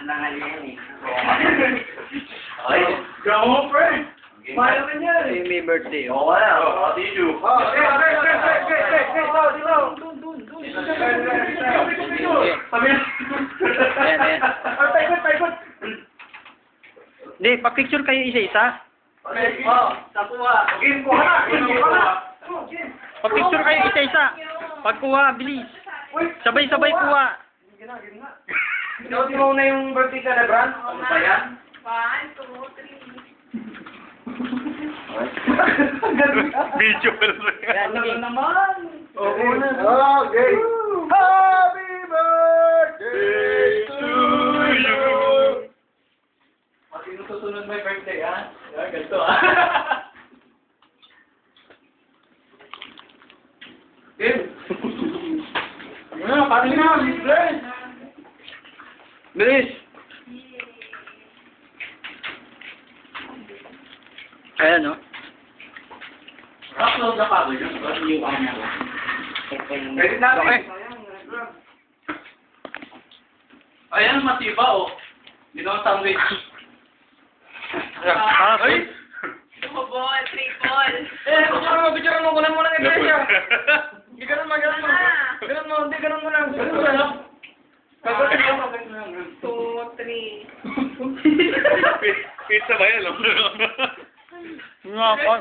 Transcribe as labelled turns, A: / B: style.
A: nangal yan eh.
B: Ay,
C: Gamo, pre. Paano ka niyan?
D: May birthday.
B: oo nga. Oo, tissue.
C: Oh, Sabi
D: Ayan, ayan.
C: paikot.
D: Hindi, pa-picture kayo isa-isa.
C: Okay, takuha. Game ko na.
D: Pa-picture kayo isa-isa. Pagkuha, bilis. Sabay-sabay kuha.
C: Ikaw mo na yung birthday ka na, Bran? Ano ba yan?
A: 1, 2, 3.
D: Video ka
C: Ano ba naman?
B: Okay. Happy birthday to you.
C: Sino susunod may birthday, ha? Ganito, Tim. Paano na? Bless.
D: Bilis. Ayan, no?
C: Upload na pa ba yun? Yung ano? Pwede natin.
D: Okay.
C: Ayan, matiba, oh. Ginawang sandwich.
D: Ay!
E: Ball, triple.
C: Picture mo, kunan mo ng iglesia. Hindi ganun mo. Ganun mo lang. Kagatin mo.
E: 2, 3.
D: Pizza ba yan? Nga pa.